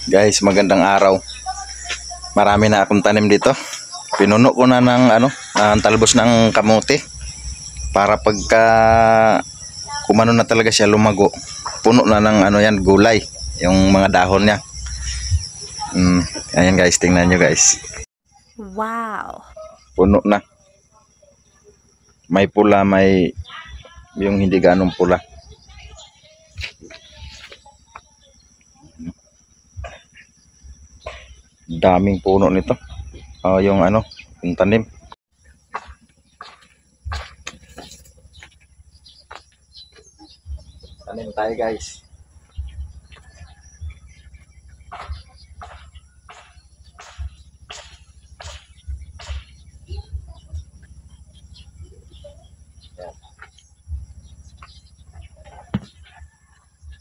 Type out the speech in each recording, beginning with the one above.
Guys, magandang araw. Marami na akong tanim dito. Pinuno ko na ng talbos ng kamote para pagka kumano na talaga siya lumago, puno na ng yan, gulay, yung mga dahon niya. Ayan guys, tingnan nyo guys. Wow. Puno na. May pula, may yung hindi ganong pula. Daming puno nito. Yung yung tanim. Tanim tayo guys.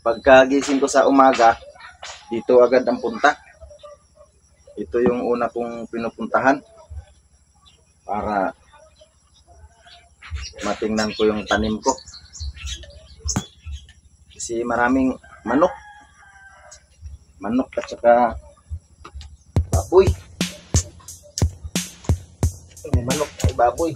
Pagkagising ko sa umaga, dito agad ang punta. Ito yung una kong pinupuntahan para matingnan ko yung tanim ko. Kasi maraming manok at saka baboy. May manok ay baboy.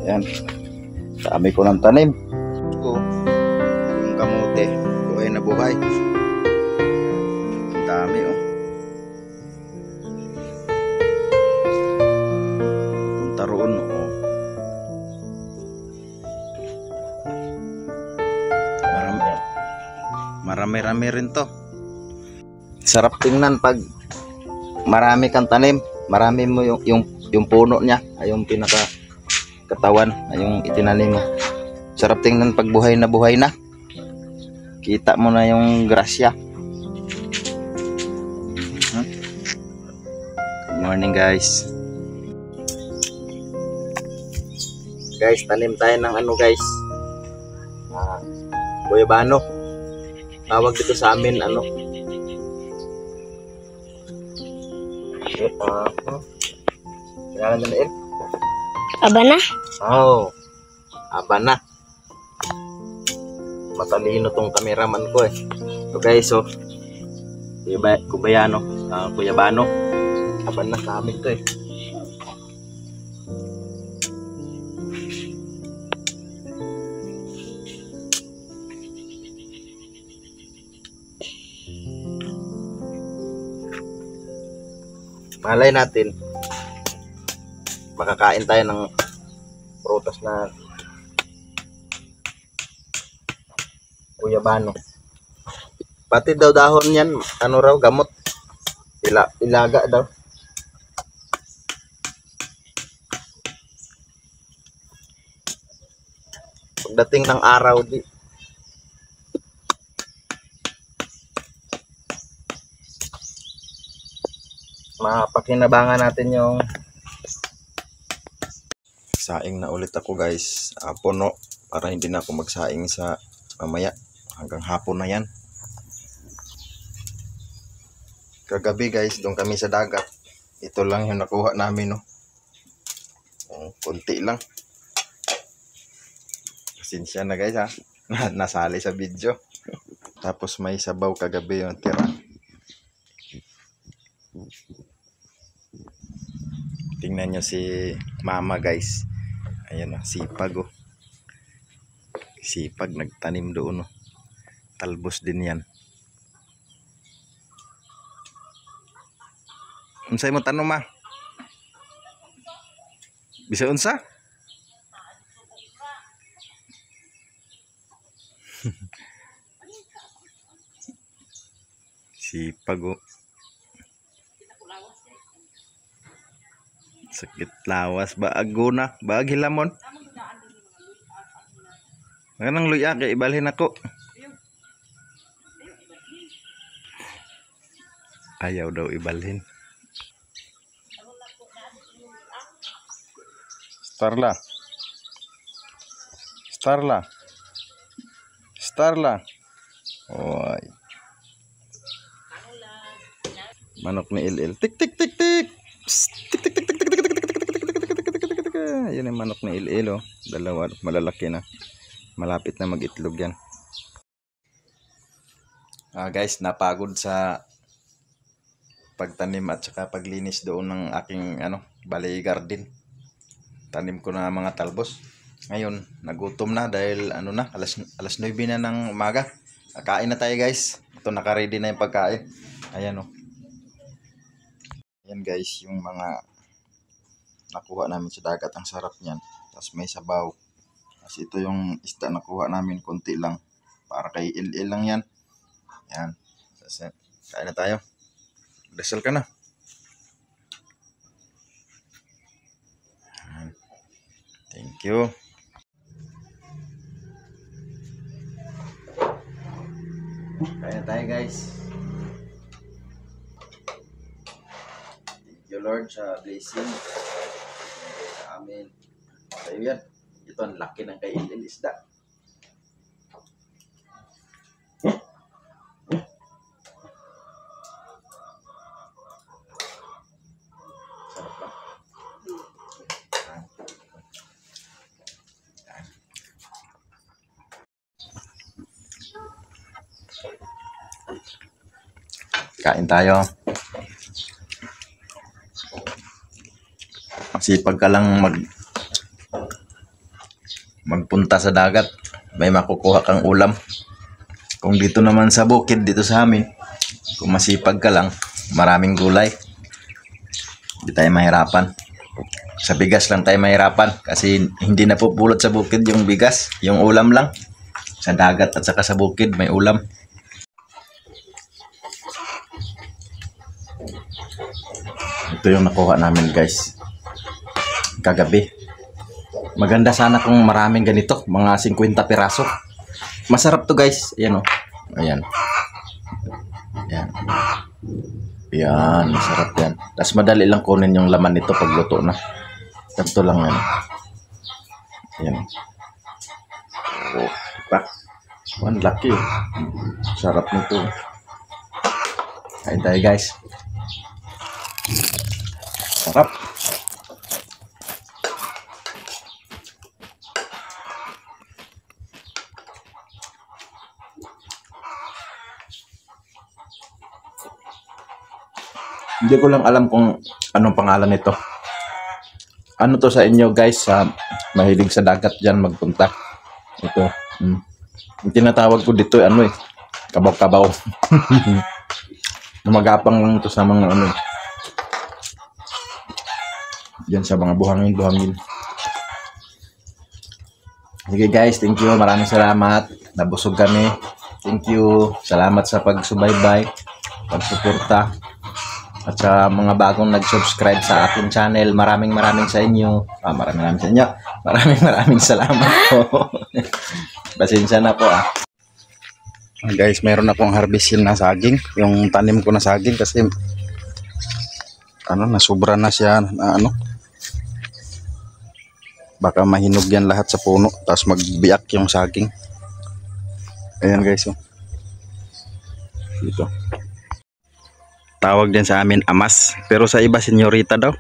Ayan, dami ko ng tanim. Yung kamote, buhay na buhay. Ang dami punta roon Marami rin to. Sarap tingnan pag marami kang tanim. Marami mo yung puno niya, ay yung pinaka katawan ay yung itinanim mo. Sarap tingnan pag buhay na kita mo na yung grasya. Good morning guys. Tanim tayo ng guys, guyabano tawag dito sa amin. Kailangan na nail Abana? Abana. Matalino tong cameraman ko So guys, guyabano, Abana sa amin to Malay natin makakain tayo ng prutas na guyabano. Pati daw dahon yan, ano raw, gamot. Ilaga daw. pagdating ng araw di mapakinabangan natin yung saing na ulit ako guys. Puno para hindi na ako magsaing sa mamaya, hanggang hapon na yan. Kagabi guys, doon kami sa dagat. Ito lang yung nakuha namin, no. Kunti lang. Pasensya na guys ha. Nasali sa video. Tapos may sabaw kagabi yung tira. Tingnan nyo si mama guys. Ayan o, sipag o. Sipag, nagtanim doon o. Talbos din yan. Unsay mo tanong ma? Bisa unsa? Sipag o. Sakit lawas ba aguna ba hilamon. Manang luya kay ibalhin ako. Ayaw daw ibalhin. Starla. Starla. Starla. Oy. Manok ni Il. Tik tik tik tik. Psst, tik tik tik tik tik tik tik tik tik tik tik. Yan yung manok ni Il oh. Dalawa, malalaki na. Malapit na mag-itlog yan. Guys, napagod sa pagtanim at saka paglinis doon ng aking balay garden. Tanim ko na mga talbos. Ngayon, nagutom na dahil alas 9 na ng umaga. Kain na tayo guys. Ito naka-ready na yung pagkain. Ayan oh. Ayan guys, yung mga nakuha namin sa dagat. Ang sarap niyan. Tapos may sabaw. Tapos ito yung isda nakuha namin, konti lang. Para kay Il lang yan. Ayan. Tapos, kain na tayo. Dasal ka na. Thank you. Kain na tayo guys. Thank you Lord sa blessing. Sa amin. Tayo yan. Ito ang laki ng kay Il isda. Sarap ba? Kain tayo. Sipag ka lang magpunta sa dagat, may makukuha kang ulam. Kung dito naman sa bukid, dito sa amin, kung masipag ka lang, maraming gulay. Hindi tayo mahirapan. Sa bigas lang tayo mahirapan kasi hindi na pupulot sa bukid yung bigas, yung ulam lang. Sa dagat at saka sa bukid may ulam. Ito yung nakuha namin guys kagabi. Maganda sana kung maraming ganito, mga 50 piraso. Masarap to guys. Ayan o. Ayan. Ayan. Ayan, masarap yan. Tapos madali lang kunin yung laman nito pag luto na. Ganito lang yan. Ayan. Oh, diba? One lucky. Sarap nito. Kain tayo guys. Sarap. Hindi ko lang alam kung anong pangalan nito. Ano to sa inyo guys, sa mahilig sa dagat dyan magpunta. Ito. Yung tinatawag ko dito kabaw-kabaw. Magapang lang to sa mga diyan sa mga buhangin. Okay guys, thank you. Maraming salamat. Nabusog kami. Thank you. Salamat sa pagsubaybay, pagsuporta. At sa mga bagong nag-subscribe sa akin channel, maraming sa inyo. Maraming sa inyo. Maraming salamat po. Pasensya na po Guys, meron akong harvestin na saging. Yung tanim ko na saging kasi nasubra na siya baka mahinog yan lahat sa puno tapos magbiyak yung saging. Ayan guys, dito tawag din sa amin amas, pero sa iba senyorita daw.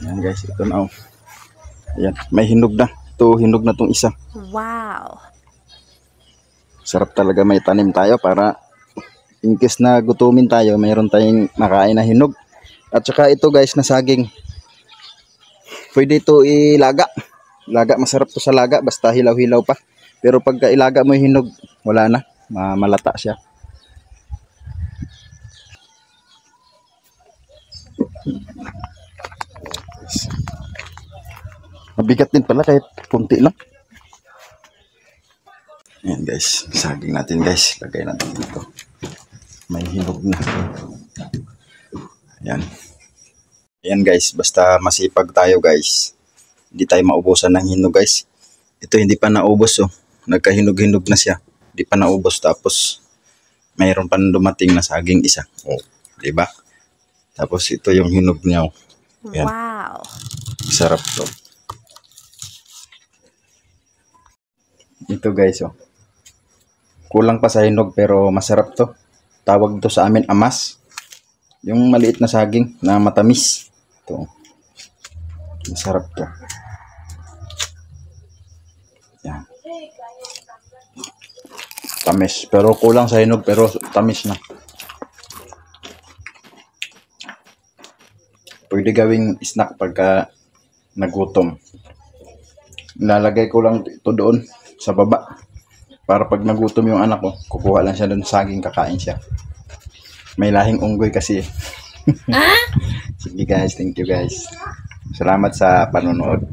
Ayan guys, ito na Ayan, may hinog na. Ito, hinog na tong isa. Wow. Sarap talaga may tanim tayo para in case na gutumin tayo, mayroon tayong makain na hinog. At saka ito guys na saging. Pwede ito ilaga. Laga, masarap to sa laga basta hilaw-hilaw pa. Pero pagka ilaga mo yung hinog, wala na. Malata siya. Mabigat din pala kahit kunti lang. Ayan guys, saging natin guys. Lagay natin dito. May hinog na. Ayan. Ayan guys, basta masipag tayo guys. Hindi tayo maubusan ng hinog guys. Ito hindi pa naubos Nagkahinog-hinog na siya. Hindi pa naubos tapos mayroon pa dumating na saging isa. Diba? Tapos ito yung hinog niya. Ayan. Wow. Sarap to. Ito guys kulang pa sa hinog pero masarap to. Tawag to sa amin amas. Yung maliit na saging na matamis. Ito. Masarap to. Yan. Tamis. Pero kulang sa hinog pero tamis na. Pwede gawing snack pagka nagutom. Nilalagay ko lang ito doon sa baba. Para pag nagutom yung anak ko, kukuha lang siya doon saging, kakain siya. May lahing unggoy kasi. Sige guys, thank you guys. Salamat sa panonood.